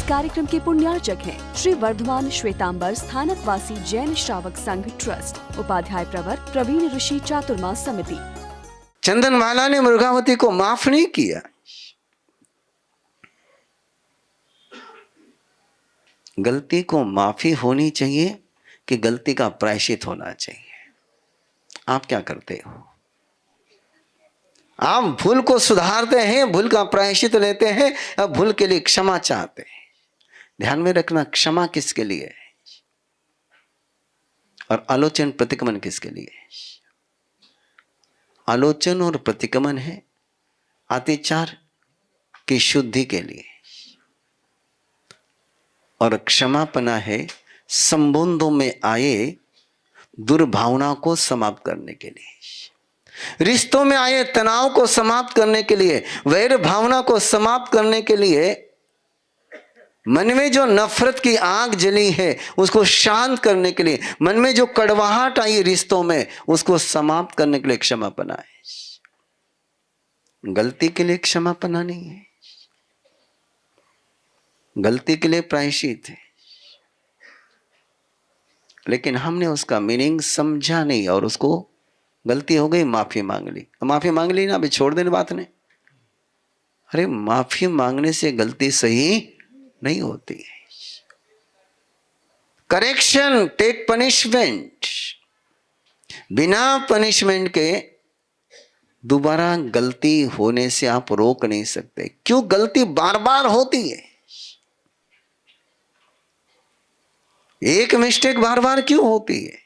कार्यक्रम के पुण्यार्चक हैं श्री वर्धमान श्वेतांबर स्थानकवासी जैन श्रावक संघ ट्रस्ट, उपाध्याय प्रवर प्रवीण ऋषि चातुर्मास समिति। चंदनवाला ने मुर्गावती को माफ नहीं किया। गलती को माफी होनी चाहिए कि गलती का प्रायश्चित होना चाहिए। आप क्या करते हो? आप भूल को सुधारते हैं, भूल का प्रायश्चित लेते हैं, अब भूल के लिए क्षमा चाहते हैं। ध्यान में रखना, क्षमा किसके लिए है और आलोचन प्रतिक्रमण किसके लिए है? आलोचन और प्रतिक्रमण है अतिचार की शुद्धि के लिए, और क्षमापना है संबंधों में आए दुर्भावना को समाप्त करने के लिए, रिश्तों में आए तनाव को समाप्त करने के लिए, वैर भावना को समाप्त करने के लिए, मन में जो नफरत की आग जली है उसको शांत करने के लिए, मन में जो कड़वाहट आई रिश्तों में उसको समाप्त करने के लिए क्षमापना है। गलती के लिए क्षमापना नहीं है, गलती के लिए प्रायश्चित है। लेकिन हमने उसका मीनिंग समझा नहीं और उसको गलती हो गई, माफी मांग ली। माफी मांग ली ना, अभी छोड़ देने बात नहीं। अरे माफी मांगने से गलती सही नहीं होती है। करेक्शन टेक पनिशमेंट, बिना पनिशमेंट के दोबारा गलती होने से आप रोक नहीं सकते। क्यों गलती बार बार होती है? एक मिस्टेक बार बार क्यों होती है?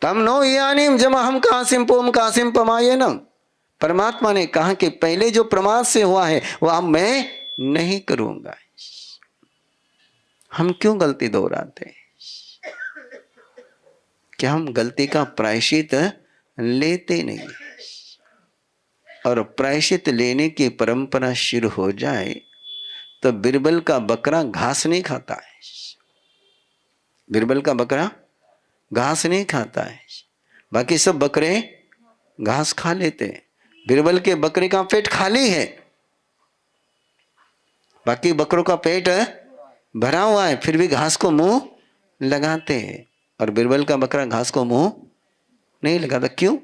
तम नो यानीम जम हम कासिम पोम कासिम पमाये न। परमात्मा ने कहा कि पहले जो प्रमाद से हुआ है वह अब मैं नहीं करूंगा। हम क्यों गलती दोहराते हैं? क्या हम गलती का प्रायश्चित लेते नहीं? और प्रायश्चित लेने की परंपरा शुरू हो जाए तो बिरबल का बकरा घास नहीं खाता है। बिरबल का बकरा घास नहीं खाता है, बाकी सब बकरे घास खा लेते हैं। बिरबल के बकरे का पेट खाली है, बाकी बकरों का पेट भरा हुआ है, फिर भी घास को मुंह लगाते हैं। और बिरबल का बकरा घास को मुंह नहीं लगाता। क्यों?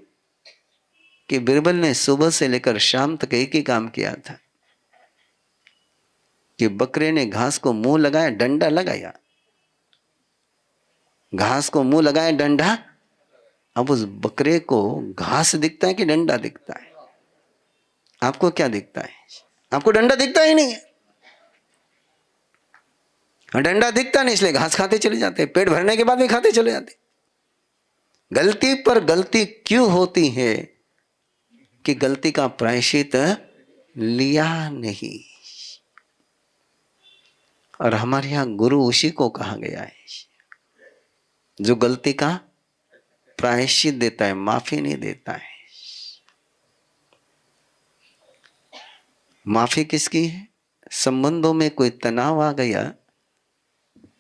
कि बिरबल ने सुबह से लेकर शाम तक एक ही काम किया था कि बकरे ने घास को मुंह लगाया, डंडा लगाया, घास को मुंह लगाया, डंडा। अब उस बकरे को घास दिखता है कि डंडा दिखता है? आपको क्या दिखता है? आपको डंडा दिखता ही नहीं है। डंडा दिखता नहीं, इसलिए घास खाते चले जाते, पेट भरने के बाद भी खाते चले जाते। गलती पर गलती क्यों होती है? कि गलती का प्रायश्चित लिया नहीं। और हमारे यहां गुरु उसी को कहा गया है जो गलती का प्रायश्चित देता है, माफी नहीं देता है। माफी किसकी है? संबंधों में कोई तनाव आ गया,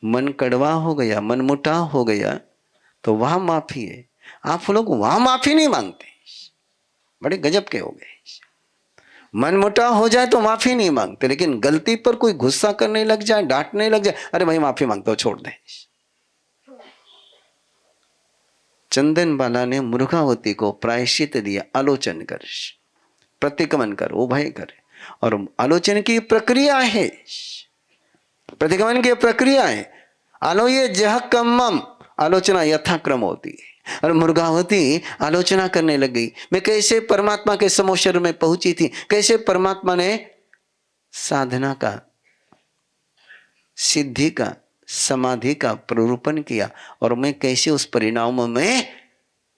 मन कड़वा हो गया, मन मुटाव हो गया, तो वहां माफी है। आप लोग वहां माफी नहीं मांगते, बड़े गजब के हो गए। मन मुटाव हो जाए तो माफी नहीं मांगते, लेकिन गलती पर कोई गुस्सा करने लग जाए, डांटने लग जाए, अरे भाई माफी मांगता हूं, छोड़ दे। चंदनबाला ने मुर्गावती को प्रायश्चित दिया, आलोचन कर, प्रतिक्रमण कर, उभय कर। और आलोचन की प्रक्रिया है, प्रतिक्रमण की प्रक्रिया है। आलोये जह कम्मम, आलोचना यथाक्रम होती है। और मुर्गावती आलोचना करने लग गई, मैं कैसे परमात्मा के समोशर में पहुंची थी, कैसे परमात्मा ने साधना का, सिद्धि का, समाधि का प्ररूपण किया, और मैं कैसे उस परिणाम में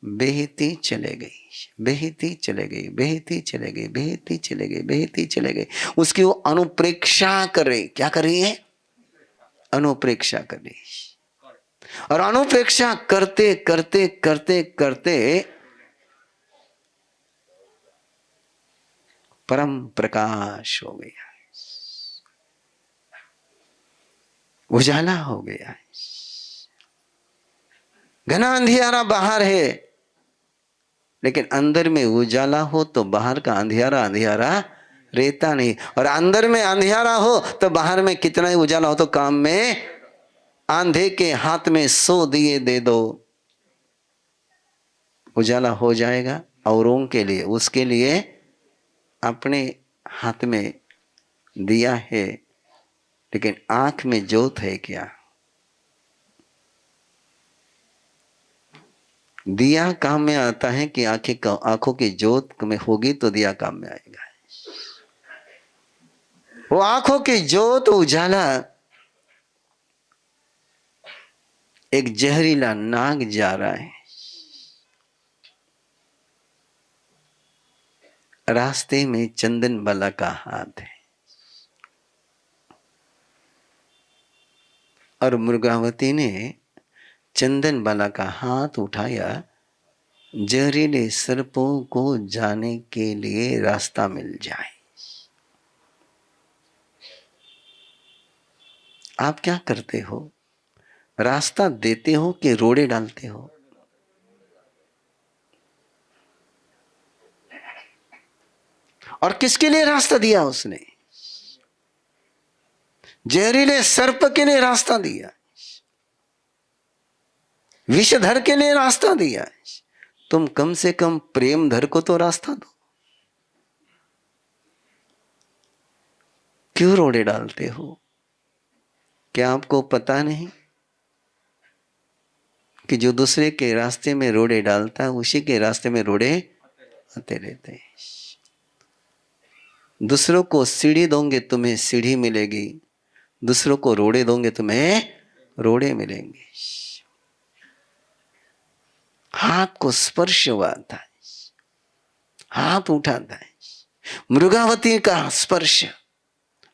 बहती चले गई, बहती चले गई, बहती चले गई, बहती चले गई, बहती चले गई। उसकी वो अनुप्रेक्षा कर रही। क्या कर रही है? अनुप्रेक्षा कर रही। और अनुप्रेक्षा करते करते करते करते परम प्रकाश हो गया, उजाला हो गया। घना अंधियारा बाहर है, लेकिन अंदर में उजाला हो तो बाहर का अंधियारा अंधियारा रहता नहीं। और अंदर में अंधियारा हो तो बाहर में कितना ही उजाला हो, तो काम में आंधे के हाथ में 100 दिए दे दो, उजाला हो जाएगा। औरों के लिए, उसके लिए अपने हाथ में दिया है, लेकिन आंख में जोत है क्या? दिया काम में आता है कि आंखों की जोत में होगी तो दिया काम में आएगा। वो आंखों की जोत, उजाला एक जहरीला नाग जा रहा है, रास्ते में चंदन बाला का हाथ है, और मृगावती ने चंदन बाला का हाथ उठाया, जहरीले सर्पों को जाने के लिए रास्ता मिल जाए। आप क्या करते हो? रास्ता देते हो कि रोड़े डालते हो? और किसके लिए रास्ता दिया उसने? जहरीले सर्प के लिए रास्ता दिया, विषधर के लिए रास्ता दिया। तुम कम से कम प्रेमधर को तो रास्ता दो, क्यों रोड़े डालते हो? क्या आपको पता नहीं कि जो दूसरे के रास्ते में रोड़े डालता है, उसी के रास्ते में रोड़े आते रहते हैं। दूसरों को सीढ़ी दोगे तुम्हें सीढ़ी मिलेगी, दूसरों को रोड़े दोगे तुम्हें रोड़े मिलेंगे। हाथ को स्पर्श हुआ था, हाथ उठा था, मृगावती का स्पर्श।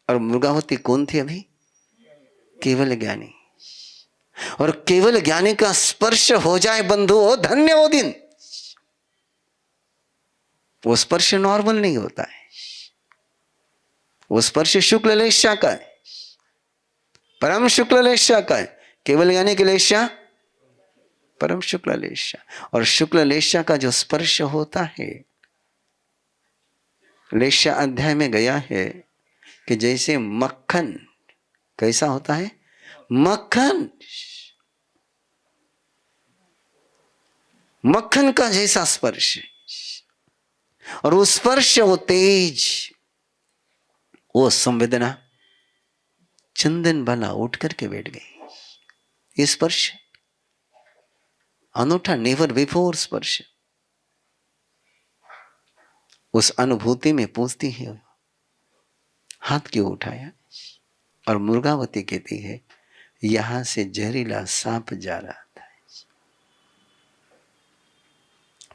और मृगावती कौन थी अभी? केवल ज्ञानी। और केवल ज्ञानी का स्पर्श हो जाए बंधु, हो धन्य वो दिन। वो स्पर्श नॉर्मल नहीं होता है, वो स्पर्श शुक्ल लेशा का है, परम शुक्ल लेशा का है। केवल ज्ञानी के लेशा परम शुक्ल लेशा। और शुक्ल लेशा का जो स्पर्श होता है, लेशा अध्याय में गया है कि जैसे मक्खन कैसा होता है, मक्खन, मक्खन का जैसा स्पर्श। और वो स्पर्श, वो तेज, वो संवेदना, चंदन बाला उठ करके बैठ गई। ये स्पर्श अनूठा, नेवर बिफोर स्पर्श। उस अनुभूति में पूछती है, हाथ क्यों उठाया? और मृगावती कहती है, यहां से जहरीला सांप जा रहा था।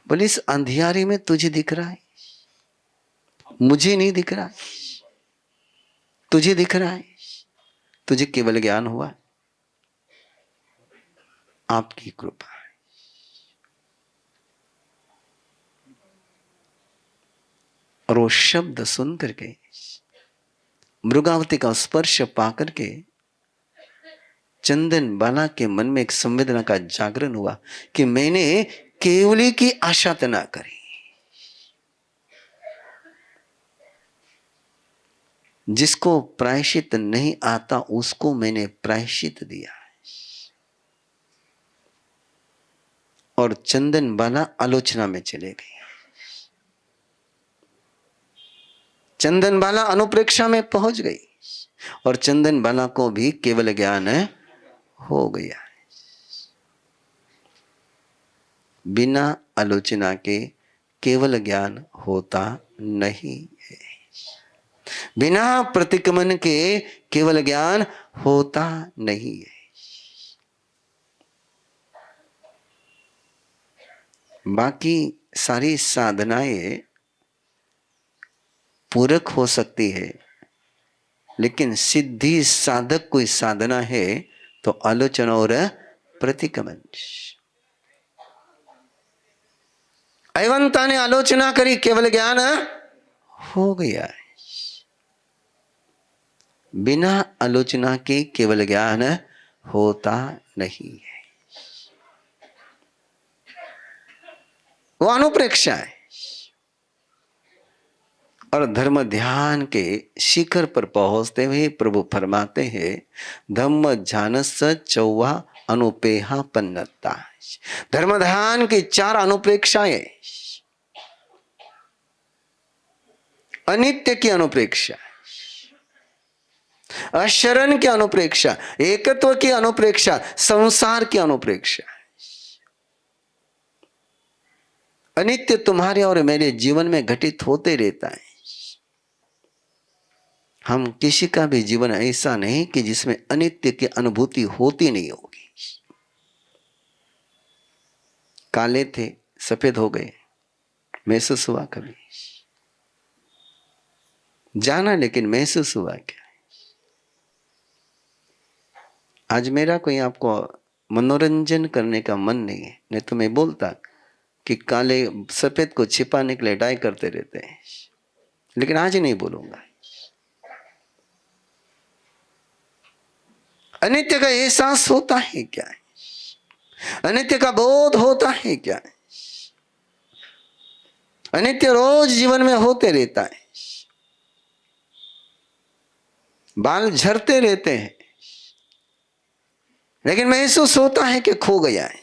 बोले, इस अंधियारे में तुझे दिख रहा है, मुझे नहीं दिख रहा है। तुझे दिख रहा है, तुझे केवल ज्ञान हुआ, आपकी कृपा है। और वो शब्द सुन करके, मृगावती का स्पर्श पाकर के चंदन बाला के मन में एक संवेदना का जागरण हुआ कि मैंने केवली की आशा तो ना करी, जिसको प्रायश्चित नहीं आता उसको मैंने प्रायश्चित दिया। और चंदन बाला आलोचना में चले गए, चंदन बाला अनुप्रेक्षा में पहुंच गई, और चंदन बाला को भी केवल ज्ञान हो गया। बिना आलोचना के केवल ज्ञान होता नहीं है, बिना प्रतिक्रमण के केवल ज्ञान होता नहीं है। बाकी सारी साधनाएं पूरक हो सकती है, लेकिन सिद्धि साधक कोई साधना है तो आलोचना और प्रतिक्रमण। अयवंता ने आलोचना करी, केवल ज्ञान हो गया है। बिना आलोचना के केवल ज्ञान होता नहीं है, वो अनुप्रेक्षा है। और धर्म ध्यान के शिखर पर पहुंचते हुए प्रभु फरमाते हैं धम्म ध्यानस चौवा अनुपेहा पन्नता। धर्म ध्यान की 4 अनुप्रेक्षाएं। अनित्य की अनुप्रेक्षा, अशरण की अनुप्रेक्षा, एकत्व की अनुप्रेक्षा, संसार की अनुप्रेक्षा। अनित्य तुम्हारे और मेरे जीवन में घटित होते रहता है। हम किसी का भी जीवन ऐसा नहीं कि जिसमें अनित्य की अनुभूति होती नहीं होगी। काले थे सफेद हो गए, महसूस हुआ कभी? जाना, लेकिन महसूस हुआ क्या? आज मेरा कोई आपको मनोरंजन करने का मन नहीं है, नहीं तो मैं बोलता कि काले सफेद को छिपाने के लिए डाई करते रहते हैं, लेकिन आज नहीं बोलूंगा। अनित्य का एहसास होता है क्या? अनित्य का बोध होता है क्या? अनित्य रोज जीवन में होते रहता है। बाल झड़ते रहते हैं, लेकिन महसूस होता है कि खो गया है।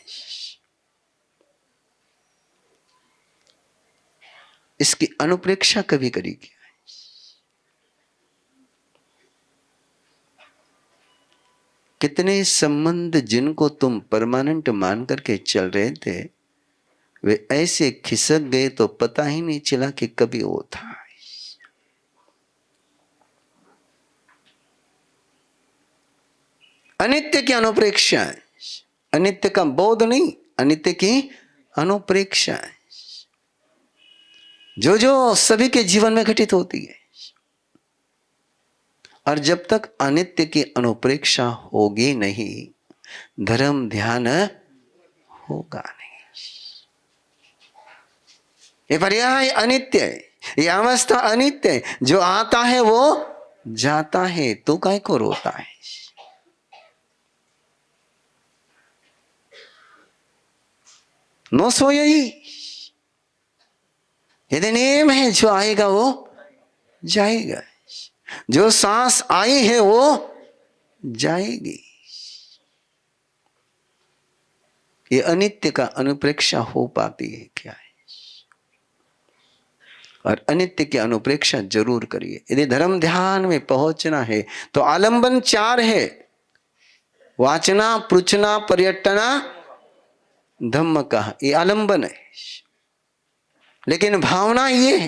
इसकी अनुप्रेक्षा कभी करी क्या? कितने संबंध जिनको तुम परमानेंट मान करके चल रहे थे, वे ऐसे खिसक गए तो पता ही नहीं चला कि कभी वो था। अनित्य की अनुप्रेक्षा, अनित्य का बोध नहीं, अनित्य की अनुप्रेक्षा जो जो सभी के जीवन में घटित होती है। और जब तक अनित्य की अनुप्रेक्षा होगी नहीं, धर्म ध्यान होगा नहीं। ये पर्याय अनित्य है, ये अवस्था अनित्य है। जो आता है वो जाता है, तो काय को रोता है? नो सो यही यदि नियम है, जो आएगा वो जाएगा, जो सांस आई है वो जाएगी। ये अनित्य का अनुप्रेक्षा हो पाती है क्या है? और अनित्य की अनुप्रेक्षा जरूर करिए। यदि धर्म ध्यान में पहुंचना है तो आलंबन 4 है, वाचना, पृछना, पर्यटना, धम्म का। ये आलंबन है, लेकिन भावना ये है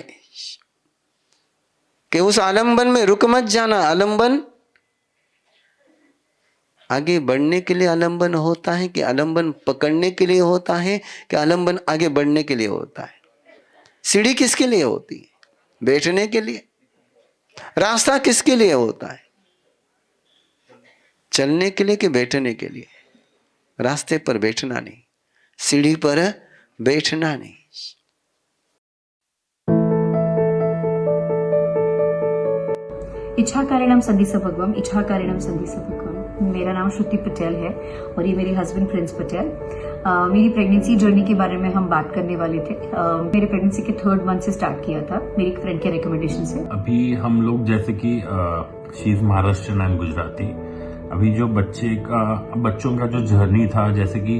कि उस आलंबन में रुक मत जाना। आलंबन आगे बढ़ने के लिए आलंबन होता है कि आलंबन पकड़ने के लिए होता है कि आलंबन आगे बढ़ने के लिए होता है? सीढ़ी किसके लिए होती है? बैठने के लिए। रास्ता किसके लिए होता है? चलने के लिए कि बैठने के लिए? रास्ते पर बैठना नहीं, सीढ़ी पर बैठना नहीं। इच्छाकारिणम संधिस भगवम, इच्छाकारिणम संधिस भगवम। मेरा नाम श्रुति पटेल है और ये मेरे हस्बैंड प्रिंस पटेल। मेरी प्रेगनेंसी जर्नी के बारे में हम बात करने वाले थे। मेरे प्रेगनेंसी के 3rd मंथ से स्टार्ट किया था, मेरी एक फ्रेंड के रिकमेंडेशन से। अभी हम लोग जैसे कि she is Maharashtrian and Gujarati. अभी जो बच्चों का जो जर्नी था, जैसे कि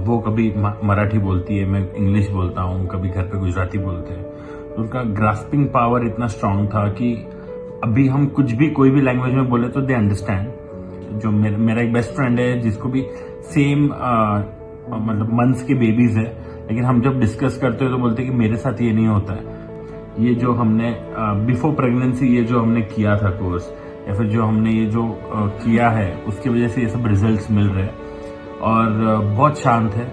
वो कभी मराठी बोलती है, मैं इंग्लिश बोलता हूँ, कभी घर पे गुजराती बोलते हैं, तो उनका ग्रास्पिंग पावर इतना स्ट्रांग था कि अभी हम कुछ भी कोई भी लैंग्वेज में बोले तो दे अंडरस्टैंड। जो मेरा एक बेस्ट फ्रेंड है जिसको भी सेम मतलब मंथ्स के बेबीज है, लेकिन हम जब डिस्कस करते हैं तो बोलते हैं कि मेरे साथ ये नहीं होता है। ये जो हमने बिफोर प्रेगनेंसी ये जो हमने किया था कोर्स, या फिर जो हमने ये जो किया है, उसकी वजह से ये सब रिजल्ट्स मिल रहे हैं। और बहुत शांत है।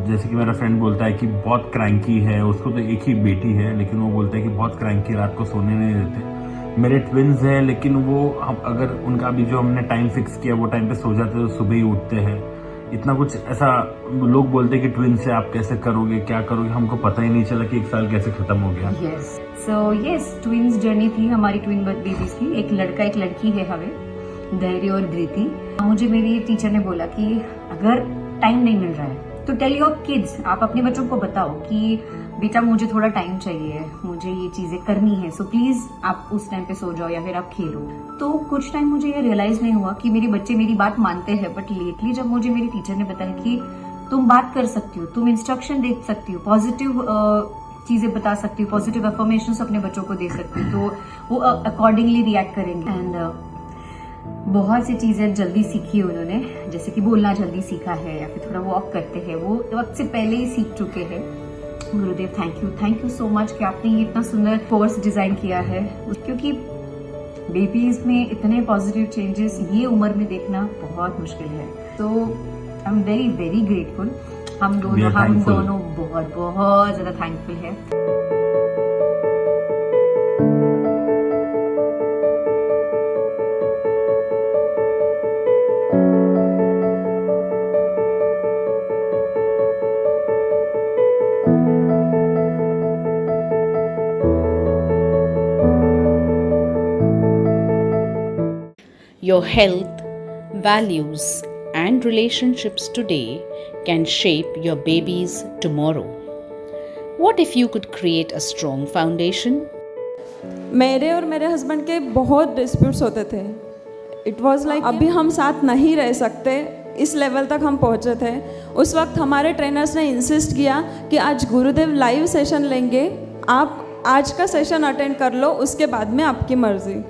जैसे कि मेरा फ्रेंड बोलता है कि बहुत क्रैंकी है, उसको तो एक ही बेटी है, लेकिन वो बोलता है कि बहुत क्रैंकी, रात को सोने नहीं देते। मेरे ट्विन्स हैं, लेकिन वो अगर उनका भी जो हमने टाइम फिक्स किया वो टाइम पे सो जाते हैं तो सुबह ही उठते हैं। इतना कुछ ऐसा लोग बोलते हैं कि ट्विन्स से आप कैसे करोगे, क्या करोगे, हमको पता ही नहीं चला कि 1 साल कैसे खत्म हो गया। यस ट्विन्स जर्नी थी हमारी, ट्विन बेबीज थी, एक लड़का एक लड़की है हमें, धैर्य और धृति। मुझे मेरी टीचर ने बोला कि अगर टाइम नहीं मिल रहा है तो टेल योर किड्स, आप अपने बच्चों को बताओ कि बेटा मुझे थोड़ा टाइम चाहिए, मुझे ये चीजें करनी है, सो प्लीज आप उस टाइम पे सो जाओ या फिर आप खेलो। तो कुछ टाइम मुझे ये रियलाइज नहीं हुआ कि मेरे बच्चे मेरी बात मानते हैं, बट लेटली जब मुझे मेरी टीचर ने बताया कि तुम बात कर सकती हो, तुम इंस्ट्रक्शन दे सकती हो, पॉजिटिव चीजें बता सकती हो, पॉजिटिव अफर्मेशंस अपने बच्चों को दे सकती हो, तो वो अकॉर्डिंगली रिएक्ट करेंगे। एंड बहुत सी चीजें जल्दी सीखी उन्होंने, जैसे कि बोलना जल्दी सीखा है या फिर थोड़ा वॉक करते हैं, वो वक्त से पहले ही सीख चुके हैं। गुरुदेव थैंक यू सो मच कि आपने ये इतना सुंदर कोर्स डिजाइन किया है, क्योंकि बेबीज में इतने पॉजिटिव चेंजेस ये उम्र में देखना बहुत मुश्किल है। तो I am very very grateful. हम दोनों बहुत बहुत ज्यादा थैंकफुल है। Your health, values, and relationships today can shape your baby's tomorrow. What if you could create a strong foundation? मेरे और मेरे हस्बैंड के बहुत डिस्प्यूट्स होते थे। इट वॉज लाइक अभी हम साथ नहीं रह सकते, इस लेवल तक हम पहुँचे थे। उस वक्त हमारे ट्रेनर्स ने इंसिस्ट किया कि आज गुरुदेव लाइव सेशन लेंगे, आप आज का सेशन अटेंड कर लो, उसके बाद में आपकी मर्ज़ी।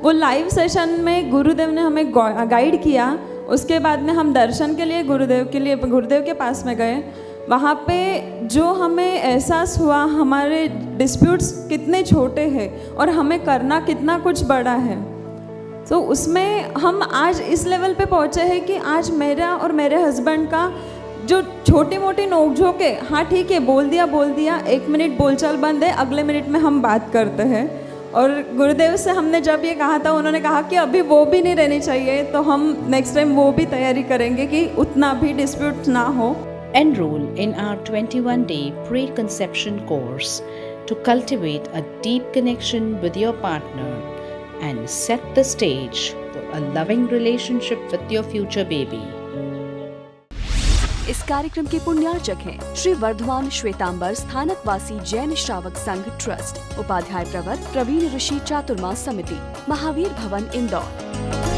वो लाइव सेशन में गुरुदेव ने हमें गाइड किया। उसके बाद में हम दर्शन के लिए गुरुदेव के पास में गए। वहाँ पे जो हमें एहसास हुआ हमारे डिस्प्यूट्स कितने छोटे हैं और हमें करना कितना कुछ बड़ा है, तो उसमें हम आज इस लेवल पे पहुँचे हैं कि आज मेरा और मेरे हस्बैंड का जो छोटी मोटी नोकझोंक है, हाँ ठीक है बोल दिया, 1 मिनट बोलचाल बंद है, अगले मिनट में हम बात करते हैं। और गुरुदेव से हमने जब ये कहा था, उन्होंने कहा कि अभी वो भी नहीं रहनी चाहिए, तो हम नेक्स्ट टाइम वो भी तैयारी करेंगे कि उतना भी डिस्प्यूट ना हो। Enroll in our 21-day pre-conception course to cultivate a deep connection with your partner and set the stage for a loving relationship with your future baby. इस कार्यक्रम के पुण्यार्चक हैं श्री वर्धमान श्वेतांबर स्थानकवासी जैन श्रावक संघ ट्रस्ट, उपाध्याय प्रवर प्रवीण ऋषि चातुर्मा समिति, महावीर भवन इंदौर।